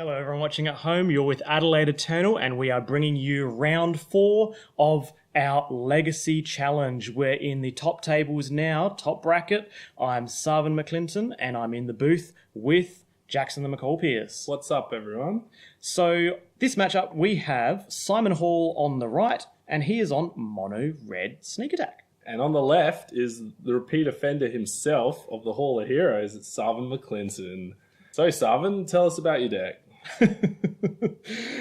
Hello everyone watching at home, you're with Adelaide Eternal and we are bringing you round 4 of our Legacy Challenge. We're in the top tables now, top bracket. I'm Sarven McLinton and I'm in the booth with Jackson the McCall-Pearce. What's up everyone? So this matchup we have Simon Hall on the right and he is on mono red sneak attack. And on the left is the repeat offender himself of the Hall of Heroes, it's Sarven McLinton. So Sarven, tell us about your deck.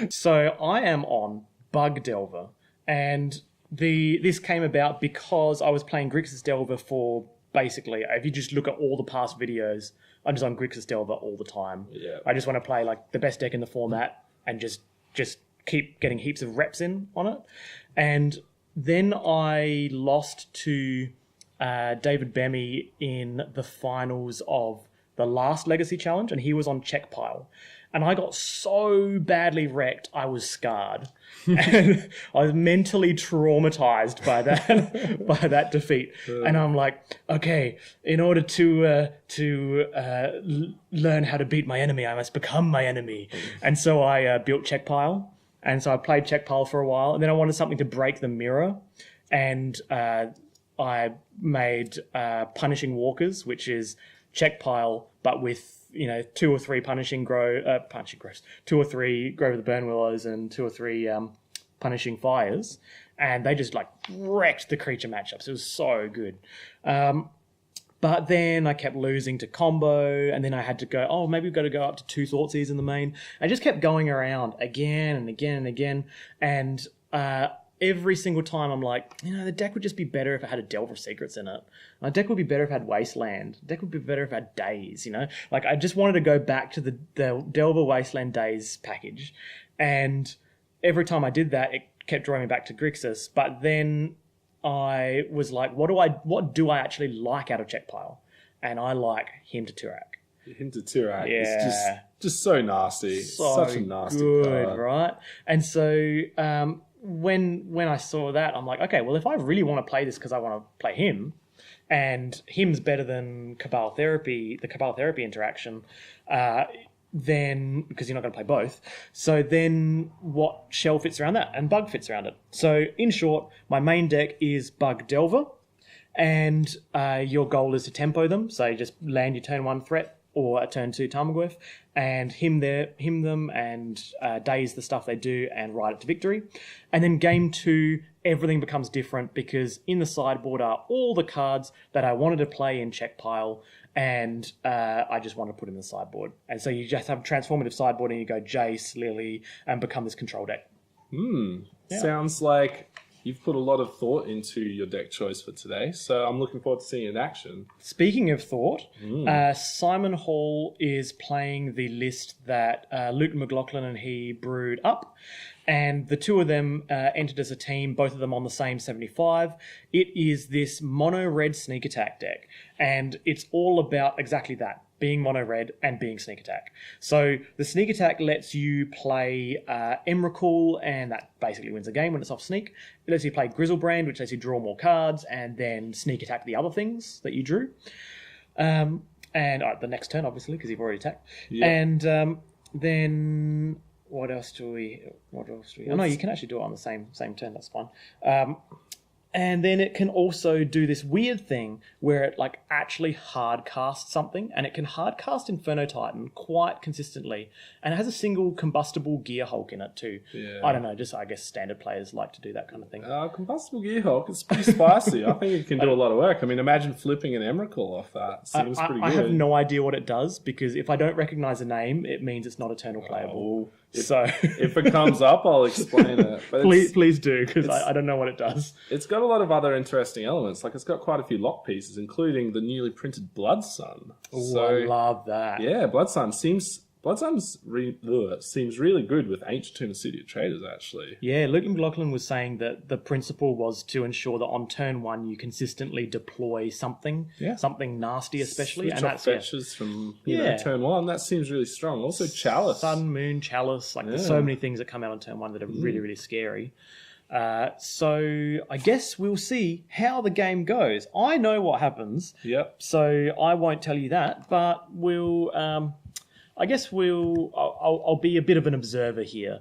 So I am on Bug Delver, and this came about because I was playing Grixis Delver for basically, if you just look at all the past videos, I'm just on Grixis Delver all the time. Yeah. I just want to play like the best deck in the format and just keep getting heaps of reps in on it. And then I lost to David Bemmy in the finals of the last Legacy Challenge, and he was on check pile. And I got so badly wrecked, I was scarred. And I was mentally traumatized by that defeat. And I'm like, okay, in order to learn how to beat my enemy, I must become my enemy. And so I built check pile. And so I played check pile for a while. And then I wanted something to break the mirror. And I made Punishing Walkers, which is check pile, but with 2 or 3 punishing grows, 2 or 3 Grove of the Burn Willows, and 2 or 3 punishing fires, and they just like wrecked the creature matchups. It was so good. But then I kept losing to combo, and then I had to go, oh, maybe we've got to go up to 2 Thoughtseize in the main. I just kept going around again and again and again, and every single time I'm like, the deck would just be better if it had a Delver Secrets in it. My deck would be better if it had Wasteland. The deck would be better if it had Days, Like, I just wanted to go back to the Delver Wasteland Days package. And every time I did that, it kept drawing me back to Grixis. But then I was like, what do I actually like out of check pile? And I like Hymn to Turak. Hymn to Turak Yeah. is just so nasty. Such a nasty good, card. right? And so when I saw that, I'm like, okay, well, if I really want to play this because I want to play him, and him's better than Cabal Therapy, the Cabal Therapy interaction, then, because you're not going to play both, so then what shell fits around that? And Bug fits around it. So in short, my main deck is Bug Delver, and your goal is to tempo them, so you just land your turn 1 threat, or a turn 2 Tarmogoyf, and hymn them and daze the stuff they do and ride it to victory. And then game 2, everything becomes different because in the sideboard are all the cards that I wanted to play in check pile, and I just want to put in the sideboard. And so you just have a transformative sideboard and you go Jace, Lily, and become this control deck. Yeah. Sounds like you've put a lot of thought into your deck choice for today, so I'm looking forward to seeing it in action. Speaking of thought, Simon Hall is playing the list that Luke McLaughlin and he brewed up, and the 2 of them entered as a team, both of them on the same 75. It is this mono-red sneak attack deck, and it's all about exactly that, being mono-red and being sneak attack. So the sneak attack lets you play Emrakul, and that basically wins a game when it's off sneak. It lets you play Grizzlebrand, which lets you draw more cards, and then sneak attack the other things that you drew. And the next turn, obviously, because you've already attacked. Yep. And then what else do we... Oh, no, you can actually do it on the same turn. That's fine. And then it can also do this weird thing where it like actually hard casts something, and it can hard cast Inferno Titan quite consistently, and it has a single combustible Gear Hulk in it too. Yeah. I don't know, just I guess standard players like to do that kind of thing. Combustible Gear Hulk, it's pretty spicy. I think it can do a lot of work. I mean, imagine flipping an Emrakul off that. Seems pretty good. I have no idea what it does, because if I don't recognize a name, it means it's not Eternal playable. If it comes up, I'll explain it. But please do, because I don't know what it does. It's got a lot of other interesting elements. Like, it's got quite a few lock pieces, including the newly printed Blood Sun. Oh, I love that. Yeah, Blood Sun seems really good with Ancient Tomb of City of Traders, actually. Yeah, Luke McLaughlin was saying that the principle was to ensure that on turn 1 you consistently deploy something, something nasty especially. Switch off fetches from turn 1. That seems really strong. Also Chalice. Sun, Moon, Chalice. There's so many things that come out on turn 1 that are really, really scary. So I guess we'll see how the game goes. I know what happens. Yep. So I won't tell you that, but we'll... I guess I'll I'll be a bit of an observer here.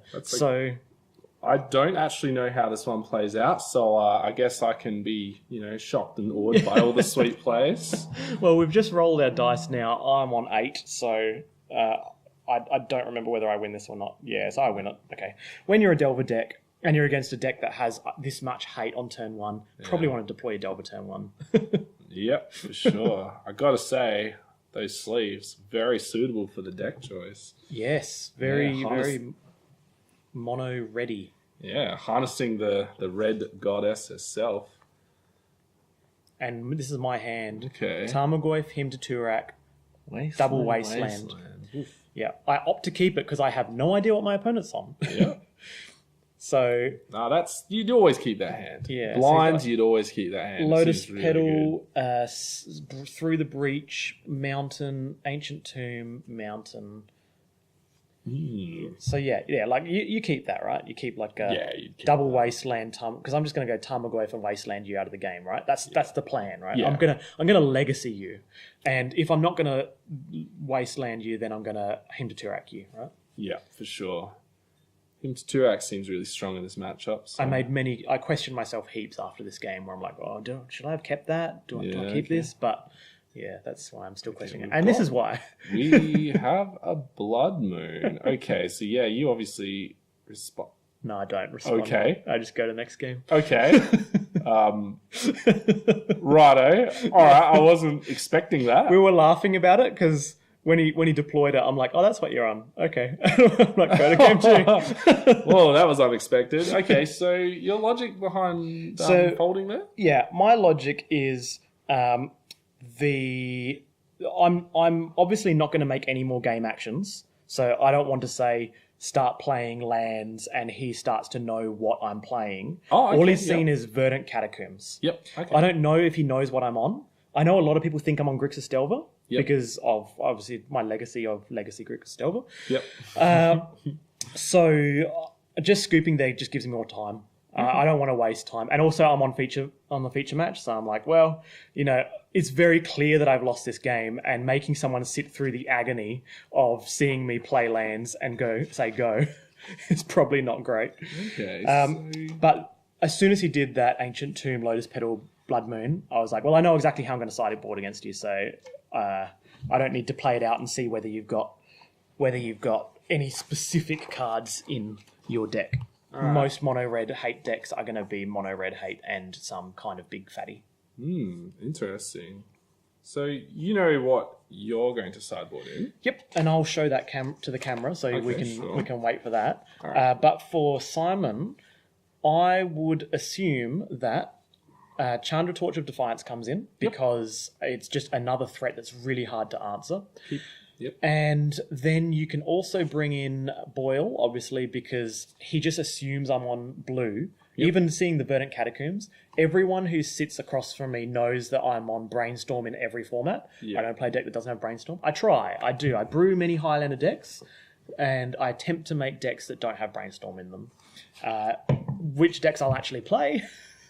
I don't actually know how this one plays out, so I guess I can be, shocked and awed by all the sweet plays. Well, we've just rolled our dice now. I'm on 8, so I don't remember whether I win this or not. Yes, I win it. Okay. When you're a Delver deck and you're against a deck that has this much hate on turn 1, probably want to deploy your Delver turn 1. Yep, for sure. I got to say, those sleeves, very suitable for the deck choice. Yes, very mono ready. Yeah, harnessing the red goddess herself. And this is my hand. Okay. Tarmogoyf, Hymn to Turak, double Wasteland. Yeah, I opt to keep it because I have no idea what my opponent's on. Yeah. So... No, you'd always keep that hand. Yeah. Blinds, so you'd always keep that hand. Lotus Petal, Through the Breach, Mountain, Ancient Tomb, Mountain... So like you keep that, right? You keep like double Wasteland, because I'm just going to go Tarmogoyf and Wasteland you out of the game, right? That's the plan, right? Yeah. I'm gonna legacy you, and if I'm not going to Wasteland you, then I'm going to Hymn to Turak you, right? Yeah, for sure. Hymn to Turak seems really strong in this matchup. So. I questioned myself heaps after this game where I'm like, should I have kept that? Do I keep this? But yeah, that's why I'm still questioning it. And this is why. We have a Blood Moon. Okay, so you obviously respond. No, I don't respond. Okay. I just go to the next game. Okay. Righto. All right, I wasn't expecting that. We were laughing about it because when he deployed it, I'm like, oh, that's what you're on. Okay. I'm like, go to game 2. Well, that was unexpected. Okay, so your logic behind folding there? Yeah, my logic is... I'm obviously not going to make any more game actions, so I don't want to say start playing lands and he starts to know what I'm playing. All he's seen is Verdant Catacombs. Yep. Okay. I don't know if he knows what I'm on. I know a lot of people think I'm on Grixis Delver because of obviously my legacy of Legacy Grixis Delver. Yep. So just scooping there just gives me more time. I don't want to waste time. And also I'm on the feature match, so I'm like, well, it's very clear that I've lost this game, and making someone sit through the agony of seeing me play lands and go is probably not great. Okay. But as soon as he did that Ancient Tomb, Lotus Petal, Blood Moon, I was like, well, I know exactly how I'm going to sideboard against you, so I don't need to play it out and see whether you've got any specific cards in your deck. Most mono-red hate decks are going to be mono-red hate and some kind of big fatty. Interesting. So you know what you're going to sideboard in? Yep, and I'll show that to the camera so we can wait for that. Right. But for Simon, I would assume that Chandra Torch of Defiance comes in because it's just another threat that's really hard to answer. Yep. And then you can also bring in Boyle, obviously, because he just assumes I'm on blue. Yep. Even seeing the Verdant Catacombs, everyone who sits across from me knows that I'm on Brainstorm in every format. Yep. I don't play a deck that doesn't have Brainstorm. I try. I do. I brew many Highlander decks, and I attempt to make decks that don't have Brainstorm in them. Which decks I'll actually play...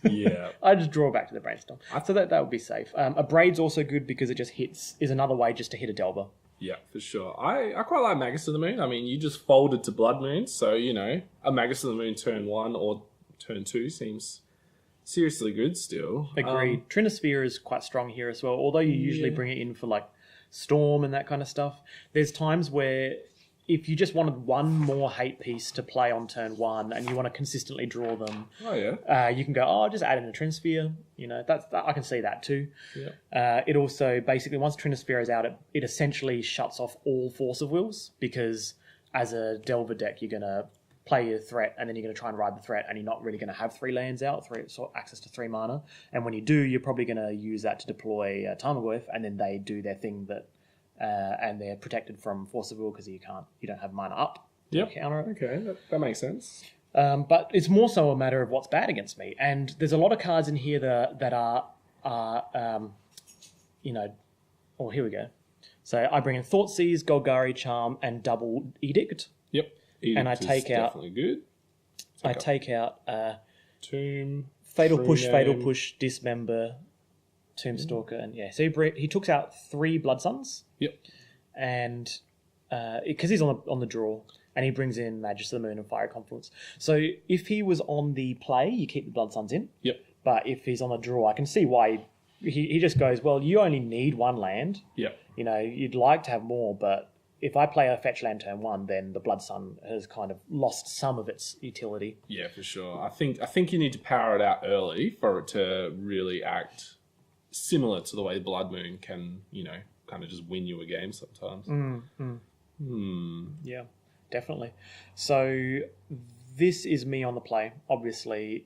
Yeah, I just draw back to the Brainstorm. So that would be safe. A Braid's also good because it just is another way just to hit a Delver. Yeah, for sure. I quite like Magus of the Moon. I mean, you just folded to Blood Moon, so, a Magus of the Moon turn 1 or turn 2 seems seriously good still. Agreed. Trinosphere is quite strong here as well, although you usually bring it in for, like, Storm and that kind of stuff. There's times where if you just wanted one more hate piece to play on turn 1 and you want to consistently draw them, you can go, just add in a Trinosphere. I can see that too. Yeah. It also basically, once Trinosphere is out, it essentially shuts off all Force of Wills, because as a Delver deck, you're going to play your threat and then you're going to try and ride the threat, and you're not really going to have 3 lands out, access to 3 mana. And when you do, you're probably going to use that to deploy Tarmogoyf, and then they do their thing that... and they're protected from Force of Will because you don't have mana up. Yep. Counter it. Okay, that makes sense. But it's more so a matter of what's bad against me. And there's a lot of cards in here that are here we go. So I bring in Thoughtseize, Golgari Charm, and double Edict. Yep. Edict and I take out definitely good. I take out Tomb, Fatal Push, Dismember, Tombstalker, and so he took out 3 Blood Suns. Yep. And because he's on the draw, and he brings in Magus of the Moon and Fire Confluence. So if he was on the play, you keep the Blood Suns in. Yep. But if he's on the draw, I can see why he just goes, well, you only need one land. Yep. You'd like to have more, but if I play a fetch land turn 1, then the Blood Sun has kind of lost some of its utility. Yeah, for sure. I think you need to power it out early for it to really act similar to the way Blood Moon can, kind of just win you a game sometimes. Yeah, definitely. So this is me on the play. Obviously,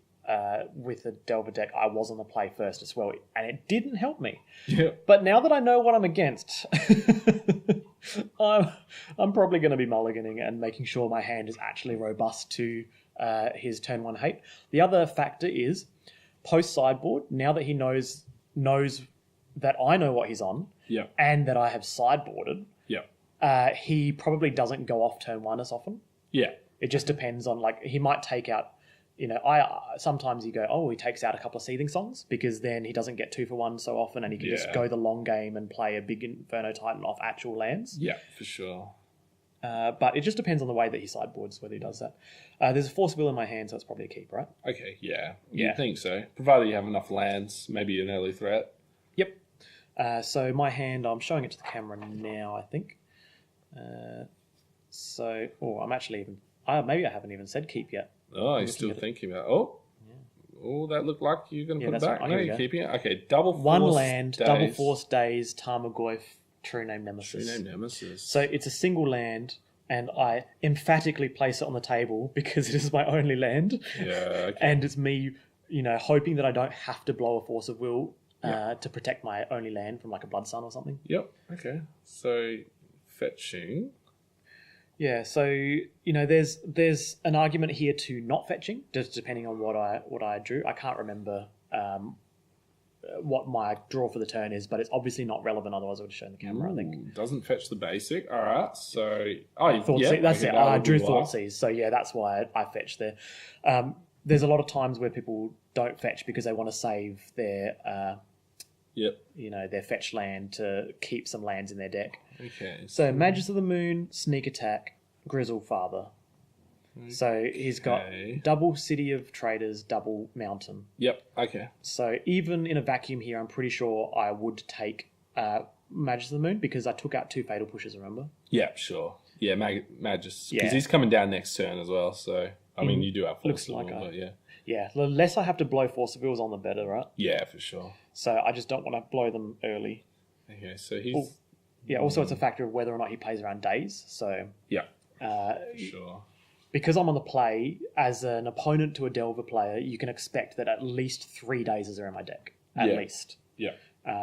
with the Delver deck, I was on the play first as well, and it didn't help me. Yeah. But now that I know what I'm against, I'm probably going to be mulliganing and making sure my hand is actually robust to his turn 1 hate. The other factor is post sideboard. Now that he knows that I know what he's on, Yeah. and that I have sideboarded, Yeah. he probably doesn't go off turn 1 as often. Yeah. It just depends on, he might take out, sometimes you go, he takes out a couple of Seething Songs, because then he doesn't get 2 for 1 so often, and he can just go the long game and play a big Inferno Titan off actual lands. Yeah, for sure. But it just depends on the way that he sideboards, whether he does that. There's a Force of Will in my hand, so it's probably a keep, right? Okay, yeah. Yeah. You'd think so. Provided you have enough lands, maybe an early threat. Yep. So my hand, I'm showing it to the camera now, I think. I'm actually even... maybe I haven't even said keep yet. Oh, you're still thinking about... Oh, that looked like you're going to put it back. Right. No, you're keeping it? Okay, double force One land, days. double force days, Tarmogoyf, True Name Nemesis. True Name Nemesis. So it's a single land, and I emphatically place it on the table because it is my only land. Yeah, okay. And it's me, hoping that I don't have to blow a Force of Will to protect my only land from a Blood Sun or something. Yep, okay. So, fetching... Yeah, so there's an argument here to not fetching, just depending on what I drew. I can't remember what my draw for the turn is, but it's obviously not relevant. Otherwise, I would have shown the camera. I think doesn't fetch the basic. All right, so that's it. that I would drew be why. Thoughtseized, so yeah, that's why I fetched there. There's a lot of times where people don't fetch because they want to save their their fetch land to keep some lands in their deck. Okay. So Magus of the Moon, Sneak Attack, Grizzle Father. Okay. So he's got double City of Traders, double Mountain. Yep, okay. So even in a vacuum here, I'm pretty sure I would take Magus of the Moon because I took out 2 Fatal Pushes, remember? Yeah, sure. Yeah, Magus. Because he's coming down next turn as well, so... I mean, you do have Force of Will, but yeah. Yeah, the less I have to blow Force of Wills on, the better, right? Yeah, for sure. So I just don't want to blow them early. Okay, so he's... Also it's a factor of whether or not he plays around days. So yeah, sure. Because I'm on the play, as an opponent to a Delver player, you can expect that at least 3 days are in my deck. At least. Yeah.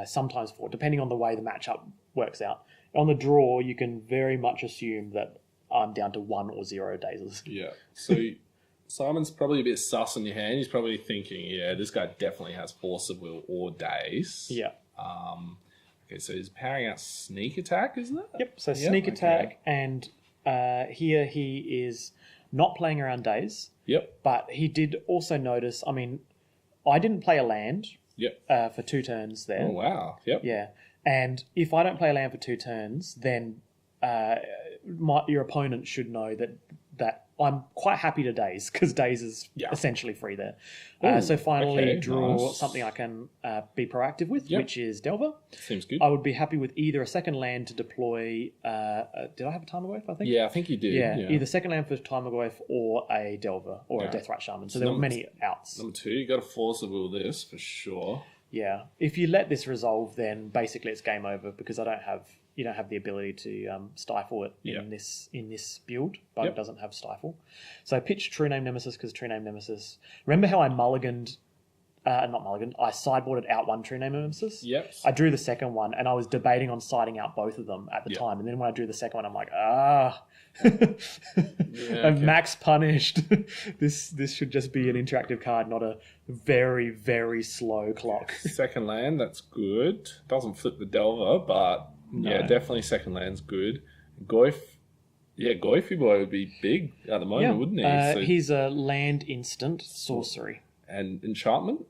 Sometimes 4, depending on the way the matchup works out. On the draw, you can very much assume that I'm down to 1 or 0 days. Yeah. So Simon's probably a bit sus on your hand. He's probably thinking, this guy definitely has Force of Will or days. Yeah. Okay, so he's powering out Sneak Attack, isn't it? Yep, so Sneak Attack, and here he is not playing around days. Yep. But he did also notice, I didn't play a land for 2 turns there. Oh, wow. Yep. Yeah, and if I don't play a land for 2 turns, then your opponent should know that I'm quite happy to daze, because daze is essentially free there. So finally draw something I can be proactive with, which is Delver. Seems good. I would be happy with either a second land to deploy... did I have a Tarmogoyf, I think? Yeah, I think you did. Yeah, either second land for Tarmogoyf or a Delver or a Deathrite Shaman. So there were many outs. Number 2, you got to Force of Will this, for sure. Yeah. If you let this resolve, then basically it's game over, because you don't have the ability to stifle it in this build. Bug doesn't have stifle. So I pitched True Name Nemesis because True Name Nemesis... Remember how I mulliganed... not mulliganed. I sideboarded out 1 True Name Nemesis? Yep. I drew the second one, and I was debating on siding out both of them at the time. And then when I drew the second one, I'm like, I'm max punished. This should just be an interactive card, not a very, very slow clock. Second land, that's good. Doesn't flip the Delver, but... No. Yeah, definitely second land's good. Goyf, Goyfy Boy would be big at the moment, wouldn't he? He's a land instant sorcery. And enchantment?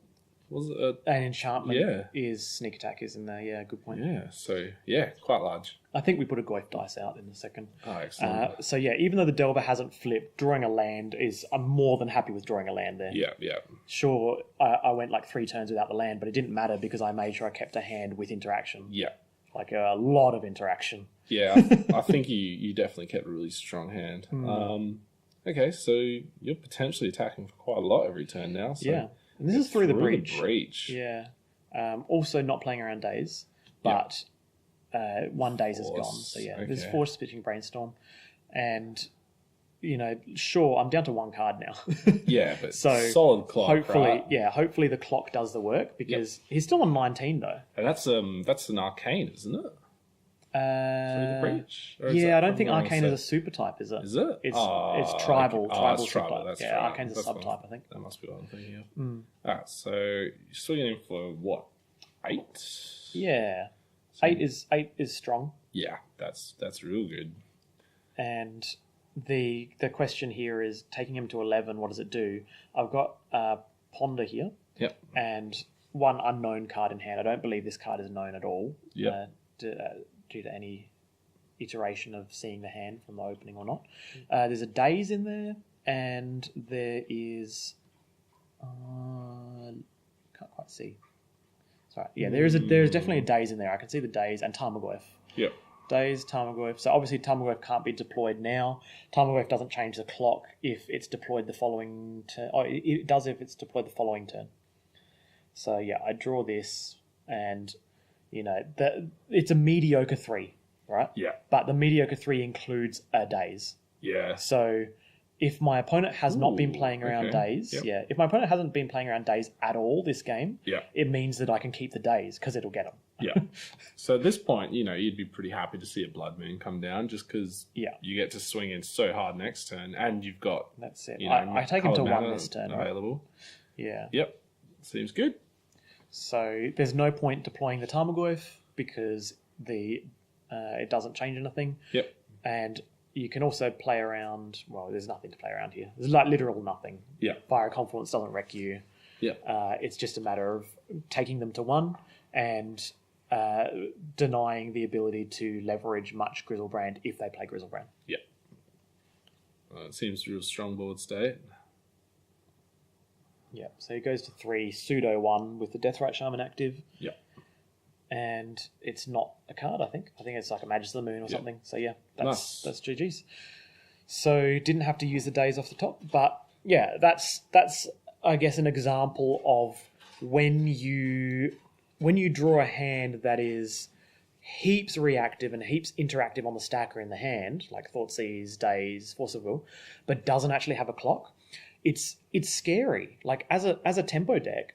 Was it? An enchantment Yeah. is sneak attack is in there. Yeah, good point. Yeah. So yeah, quite large. I think we put a Goyf dice out in the second. Oh, excellent. So yeah, even though the Delver hasn't flipped, drawing a land I'm more than happy with drawing a land there. Yeah. Yeah. Sure, I went like 3 turns without the land, but it didn't matter because I made sure I kept a hand with interaction. Yeah. Like a lot of interaction. Yeah. I think you definitely kept a really strong hand. Okay, so you're potentially attacking for quite a lot every turn now. So Yeah. And this is through the breach. breach. Yeah. Also not playing around days, but 1 days is gone. So yeah, there's Okay. force pitching brainstorm. And, sure, I'm down to 1 card now. Yeah, but So solid clock, hopefully, right? hopefully the clock does the work because he's still on 19 though. And that's an arcane, isn't it? Through the breach? Or is Yeah, that I don't from think the wrong Arcane is a set? super type, is it? Is it? It's Oh, tribal. okay. Tribal It's super tribal. type. That's Yeah, right. Arcane's a That's subtype, fine. I think. That must be what I'm thinking of. Alright, so you're swinging in for what? 8? Yeah. 8 is strong. Yeah, that's real good. And the question here is taking him to 11, what does it do? I've got Ponder here Yep. and 1 unknown card in hand. I don't believe this card is known at all. Yep. Due to any iteration of seeing the hand from the opening or not. There's a daze in there, and there is can't quite see. Sorry, yeah, there is definitely a daze in there. I can see the daze and Tarmogoyf. Yep. Daze, Tarmogoyf. So obviously Tarmogoyf can't be deployed now. Tarmogoyf doesn't change the clock if it's deployed the following turn. Oh, it does if it's deployed the following turn. So yeah, I draw this, and it's a mediocre 3, right? Yeah. But the mediocre 3 includes a daze. Yeah. So if my opponent has not been playing around okay. days, Yep. if my opponent hasn't been playing around days at all this game, Yeah. it means that I can keep the days because it'll get them. Yeah. So at this point, you'd be pretty happy to see a Blood Moon come down just because you get to swing in so hard next turn and you've got, That's it. I take him to coloured 1 mana this turn. Right? available. Yeah. Yep. Seems good. So there's no point deploying the Tarmogoyf because it doesn't change anything. Yep. And you can also play around. Well, there's nothing to play around here. There's like literal nothing. Yeah. Fire Confluence doesn't wreck you. Yeah. It's just a matter of taking them to 1 and denying the ability to leverage much Grizzlebrand if they play Grizzlebrand. Yep. It seems real strong board state. Yeah. So he goes to 3, pseudo 1 with the Deathrite Shaman active. Yep. And it's not a card, I think. I think it's like a Magus of the Moon or something. So yeah, Nice. that's GG's. So didn't have to use the days off the top, but yeah, that's I guess an example of when you draw a hand that is heaps reactive and heaps interactive on the stack or in the hand, like Thoughtseize, Daze, Force of Will, but doesn't actually have a clock. It's scary. Like as a tempo deck,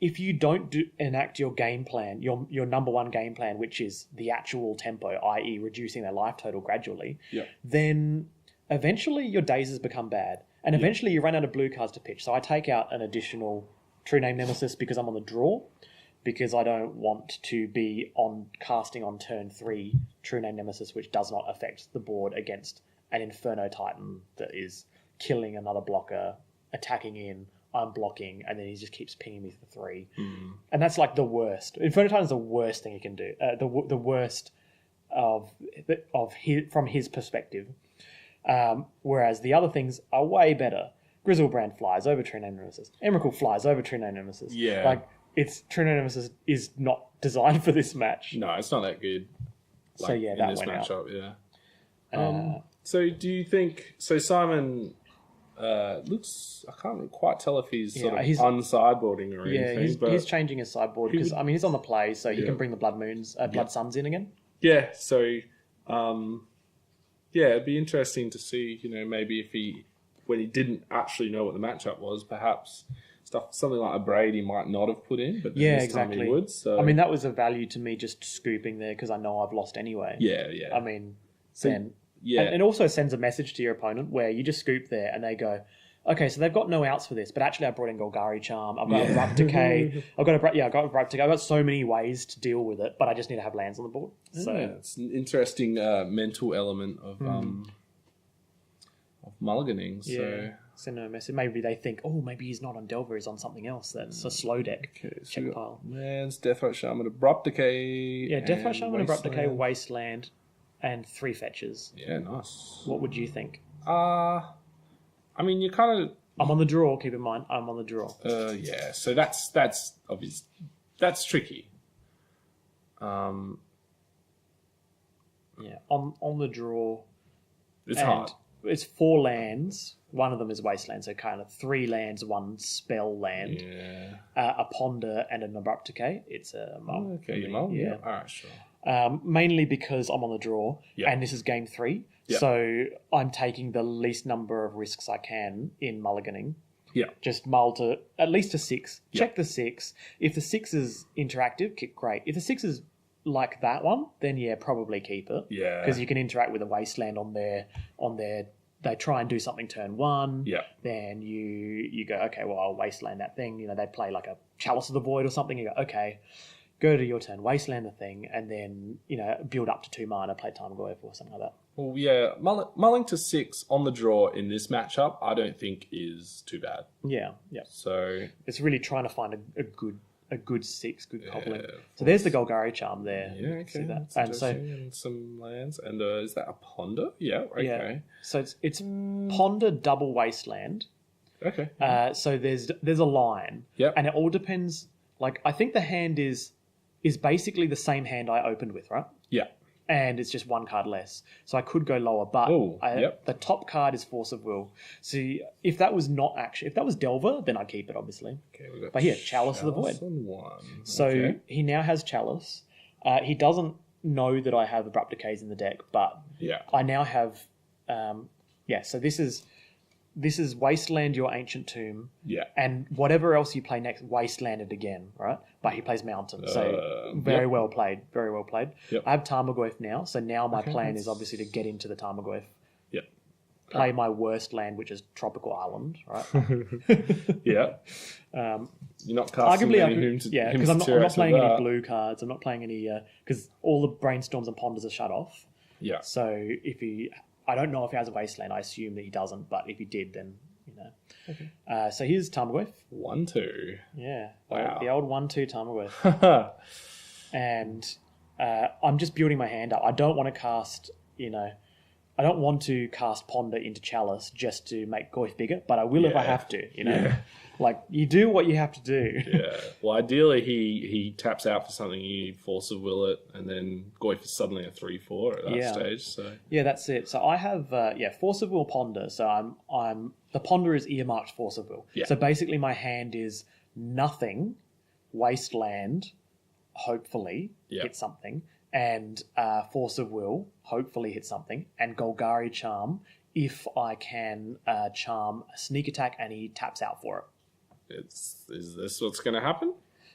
if you don't enact your game plan, your number 1 game plan, which is the actual tempo, i.e. reducing their life total gradually, then eventually your dazes become bad. And eventually you run out of blue cards to pitch. So I take out an additional True Name Nemesis because I'm on the draw, because I don't want to be casting on turn 3 True Name Nemesis, which does not affect the board against an Inferno Titan that is killing another blocker, attacking in, I'm blocking, and then he just keeps pinging me for 3. And that's like the worst. Inferno Titan is the worst thing he can do. The worst from his perspective. Whereas the other things are way better. Grizzlebrand flies over True Name Nemesis. Emrakul flies over True Name Nemesis. Yeah. Like, True Name Nemesis is not designed for this match. No, it's not that good. So yeah, in that this went matchup, out. yeah. So do you think... So Simon looks... I can't quite tell if he's sort of unsideboarding or anything. He's changing his sideboard because, he's on the play, so he can bring the Blood Suns in again. Yeah, so... it'd be interesting to see, maybe if when he didn't actually know what the matchup was, perhaps something like a braid he might not have put in, but then this time he would. So. I mean, that was a value to me just scooping there because I know I've lost anyway. Yeah. I mean, and it also sends a message to your opponent where you just scoop there and they go, okay, so they've got no outs for this, but actually I brought in Golgari Charm, I've got Abrupt Decay, I've got Abrupt Decay, I've got so many ways to deal with it, but I just need to have lands on the board. So it's an interesting mental element of mulliganing. So Send him a message. Maybe they think, oh, maybe he's not on Delver, he's on something else that's a slow deck. Okay, so Check we got pile. lands, Deathlight Shaman, Abrupt Decay. Yeah, Deathlight Shaman, Abrupt Decay, Wasteland. Wasteland, and 3 fetches. Yeah, nice. What would you think? I mean, you kind of. I'm on the draw, keep in mind. I'm on the draw. Yeah. So that's obvious. That's tricky. Yeah, on the draw. It's and hard. It's 4 lands. One of them is Wasteland, so kind of 3 lands, 1 spell land. Yeah. A Ponder and an Abrupt Decay. It's a mull. Okay, you mull? Yeah. All right, sure. Mainly because I'm on the draw, Yeah. and this is game 3. Yeah. So I'm taking the least number of risks I can in mulliganing. Yeah. Just mull to at least a 6. Yeah. Check the 6. If the 6 is interactive, great. If the 6 is like that one, then yeah, probably keep it. Yeah. Because you can interact with a Wasteland on their. They try and do something turn 1. Yeah. Then you go, okay, well, I'll Wasteland that thing. They play like a Chalice of the Void or something. You go, okay, go to your turn, Wasteland the thing, and then, build up to 2 mana, play Tarmogoyf or something like that. Well, yeah, mulling to 6 on the draw in this matchup, I don't think is too bad. Yeah, yeah. So It's really trying to find a good 6, good coupling. of So there's the Golgari Charm there. yeah, okay. See that? That's And so interesting. And some lands, and is that a Ponder? Yeah, okay, yeah, so it's Ponder double Wasteland. okay. So there's a line. Yep. And it all depends. Like, I think the hand is basically the same hand I opened with, right? Yeah, And it's just 1 card less. So I could go lower, but Oh, yep. the top card is Force of Will. So if that was if that was Delver, then I'd keep it, obviously. okay. We got But here, Chalice of the Void. on 1. So okay. he now has Chalice. He doesn't know that I have Abrupt Decays in the deck, but Yeah, I now have... so this is Wasteland your Ancient Tomb, yeah. and whatever else you play next, Wasteland it again, right? But he plays Mountain, so very yep. well played, very well played. Yep. I have Tarmogoyf now, so now my plan that's- is obviously to get into the Tarmogoyf, Yep. play my worst land, which is Tropical Island, right? Yeah. You're not casting Arguably, any because I'm not playing any blue cards. I'm not playing any because all the Brainstorms and Ponders are shut off. Yeah. So I don't know if he has a Wasteland. I assume that he doesn't, but if he did, then Okay. So here's Tarmogoyf. 1-2. Yeah. Wow. The old 1-2 Tarmogoyf. And I'm just building my hand up. I don't want to cast, I don't want to cast Ponder into Chalice just to make Goyf bigger, but I will if I have to, Yeah. Like, you do what you have to do. Yeah. Well, ideally, he taps out for something, you Force of Will it, and then Goyf is suddenly a 3-4 at that stage. So Yeah, that's it. So I have Force of Will Ponder. So I'm the Ponder is earmarked Force of Will. Yeah. So basically my hand is nothing, Wasteland, hopefully hit something, and Force of Will, hopefully hit something, and Golgari Charm if I can charm a sneak attack and he taps out for it. is this what's going to happen?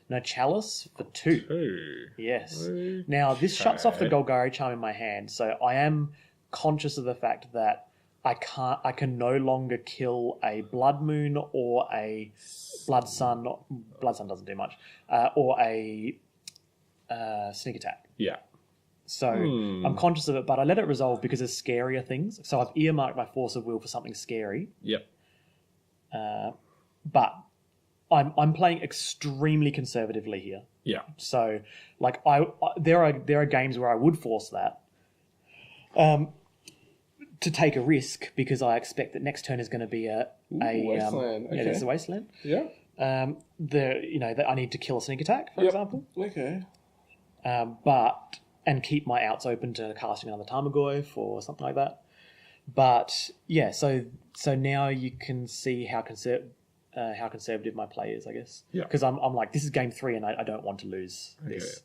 No, Chalice for 2. 2. Yes. Okay. Now, this shuts off the Golgari Charm in my hand, so I am conscious of the fact that I can no longer kill a Blood Moon or a Blood Sun. Blood Sun doesn't do much. Or a sneak attack. Yeah. So I'm conscious of it, but I let it resolve because there's scarier things. So I've earmarked my Force of Will for something scary. Yep. But I'm playing extremely conservatively here. Yeah. So, like, there are games where I would force that to take a risk because I expect that next turn is going to be a Wasteland. yeah, there's a Wasteland. Yeah. That I need to kill a sneak attack, for example. Okay. And keep my outs open to casting another Tarmogoyf or something like that. But yeah, so now you can see how conservative my play is, I guess. Yeah. Because I'm like, this is game 3 and I don't want to lose this.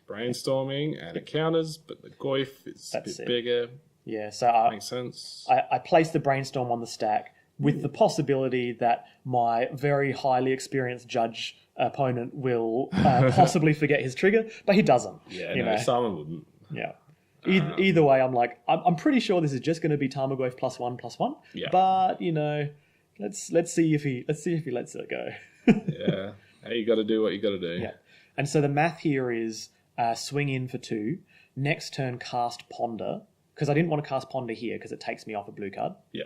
Brainstorming and it counters, but the Goyf is a bit bigger. Yeah, so Makes sense. I place the Brainstorm on the stack with the possibility that my very highly experienced judge opponent will possibly forget his trigger, but he doesn't. Yeah, someone wouldn't. Yeah. Either way, I'm like, I'm pretty sure this is just going to be Tarmogoyf +1/+1. Yeah. But let's see if he lets it go. Yeah. Hey, you got to do what you got to do. Yeah. And so the math here is swing in for 2. Next turn, cast Ponder because I didn't want to cast Ponder here because it takes me off a blue card. Yeah.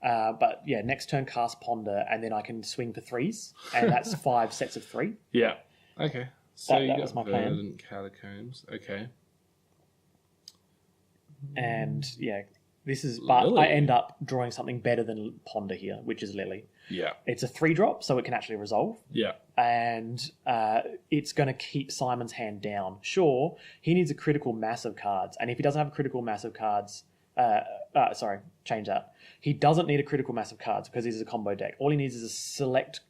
But yeah, next turn cast Ponder, and then I can swing for 3s, and that's 5 sets of 3. Yeah. Okay. So That was my plan. Verdant Catacombs. Okay. And yeah, this is. But Lily. I end up drawing something better than Ponder here, which is Lily. Yeah. It's a 3-drop, so it can actually resolve. Yeah. And it's going to keep Simon's hand down. Sure, he needs a critical mass of cards, and if he doesn't have a critical mass of cards, change that. He doesn't need a critical mass of cards because he's a combo deck. All he needs is a select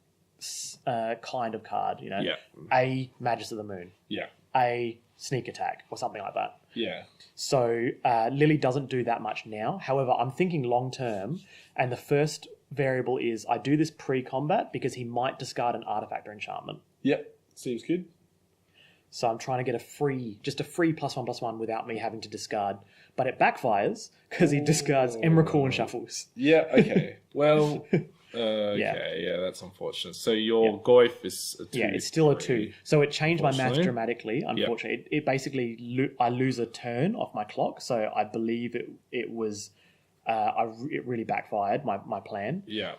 kind of card. You know, Yeah. a Magus of the Moon, Yeah. a Sneak Attack, or something like that. Yeah. So Lily doesn't do that much now. However, I'm thinking long term, and the first variable is I do this pre-combat because he might discard an artifact or enchantment. Yep. Seems good. So I'm trying to get a free +1/+1 without me having to discard. But it backfires because he discards Emrakul and shuffles. Yeah. Okay. Well. Okay. Yeah. That's unfortunate. So your Goyf is a 2. Yeah, it's still a 2. So it changed my math Unfortunately. dramatically. Unfortunately, it basically I lose a turn off my clock. So I believe it was it really backfired my plan. Yeah.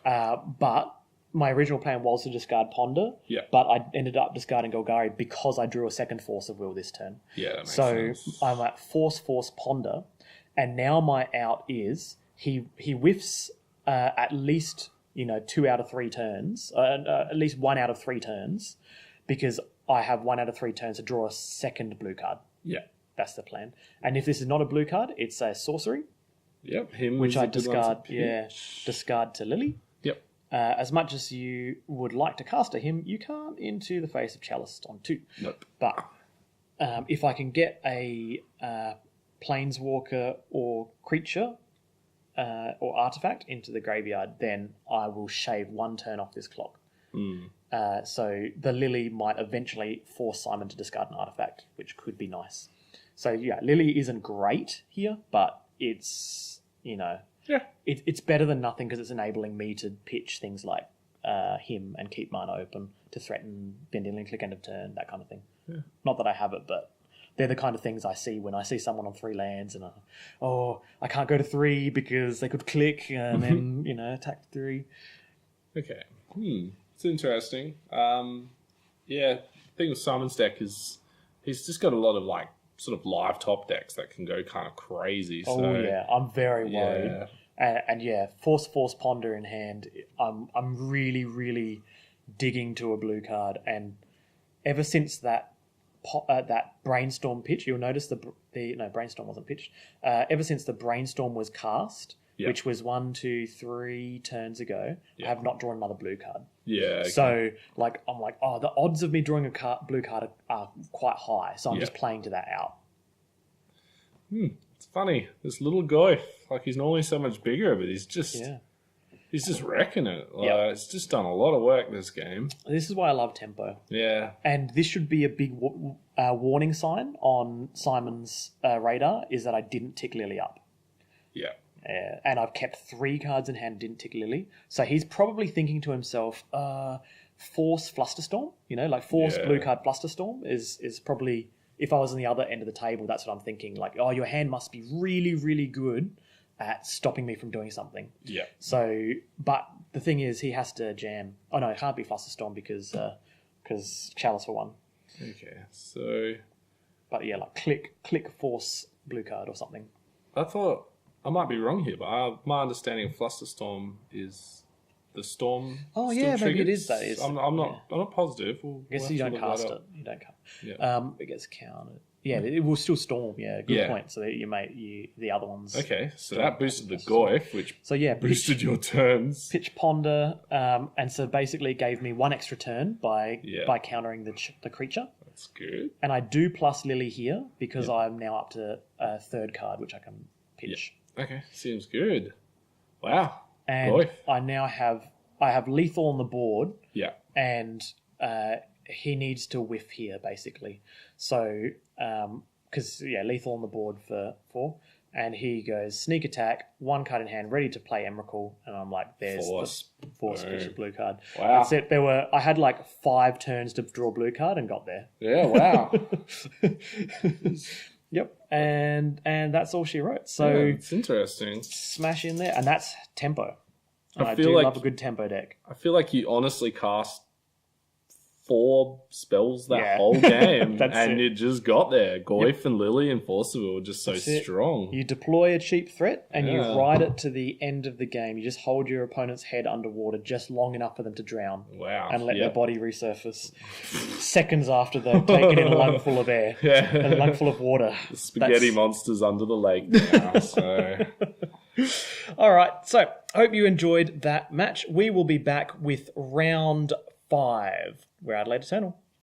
But my original plan was to discard Ponder. Yeah. But I ended up discarding Golgari because I drew a second Force of Will this turn. Yeah. That makes So sense. I'm at Force Ponder, and now my out is he whiffs at least 2 out of 3 turns, at least 1 out of 3 turns, because I have 1 out of 3 turns to draw a second blue card. Yeah. That's the plan. And if this is not a blue card, it's a sorcery, Yep. Him. which is I a good one to discard to Lily. Yep. As much as you would like to caster him, you can't into the face of Chalice on 2. Nope. But if I can get a planeswalker or creature or artifact into the graveyard, then I will shave 1 turn off this clock. So the Lily might eventually force Simon to discard an artifact, which could be nice. So yeah, Lily isn't great here, but it's it's better than nothing because it's enabling me to pitch things like him and keep mine open to threaten Bending Click end of turn, that kind of thing. Yeah. Not that I have it, but they're the kind of things I see when I see someone on 3 lands and I can't go to 3 because they could click and then attack 3. Okay. It's interesting. Yeah. The thing with Simon's deck is he's just got a lot of sort of live top decks that can go kind of crazy. So, I'm very worried. Yeah. And Force Ponder in hand. I'm really, really digging to a blue card, and ever since that Brainstorm pitch, you'll notice Brainstorm wasn't pitched. Ever since the Brainstorm was cast, which was 1, 2, 3 turns ago, I have not drawn another blue card. Yeah. Okay. So I'm like, the odds of me drawing a blue card are quite high. So I'm just playing to that out. It's funny. This little Goyf, he's normally so much bigger, but he's just wrecking it. It's just done a lot of work this game. This is why I love tempo. Yeah. And this should be a big warning sign on Simon's radar, is that I didn't tick Lily up. Yeah. And I've kept 3 cards in hand, didn't tick Lily. So he's probably thinking to himself, Force Flusterstorm, Force blue card Flusterstorm is probably, if I was on the other end of the table, that's what I'm thinking. Your hand must be really, really good at stopping me from doing something. Yeah. So, but the thing is, he has to jam. Oh no, it can't be Flusterstorm because Chalice for 1. Okay, so... But yeah, click Force blue card or something. I thought... I might be wrong here, but my understanding of Flusterstorm is the storm. Oh yeah, maybe it is that. I'm not positive. I guess you don't cast it. You don't cast. Yeah. It gets counted. Yeah, it will still storm. Yeah, good point. So that the other ones. Okay, so that boosted the Goyf, which boosted your turns. Pitch Ponder, and so basically gave me 1 extra turn by countering the creature. That's good. And I do plus Lily here because I'm now up to a 3rd card, which I can pitch. Yeah. Okay, seems good. Wow. And Goyf. I now have lethal on the board. Yeah. And he needs to whiff here basically. So because lethal on the board for 4, and he goes sneak attack, 1 card in hand, ready to play Emrakul, and I'm like, there's the Force blue card. Wow. That's it. I had 5 turns to draw blue card and got there. Yeah. Wow. Yep, and that's all she wrote. So it's interesting. smash in there, and that's tempo. I feel do like- love a good tempo deck. I feel like you honestly cast 4 spells that Yeah. whole game, That's and it. you just got there. Goyf and Lily and Forcible were just so That's it. strong. You deploy a cheap threat and you Yeah. ride it to the end of the game. You just hold your opponent's head underwater just long enough for them to drown Wow. and let Yep. their body resurface seconds after they've taken in a lungful of air, a Yeah. lungful of water. Spaghetti That's- monsters under the lake now, so... All right, so hope you enjoyed that match. We will be back with round 5. We're Adelaide Eternal.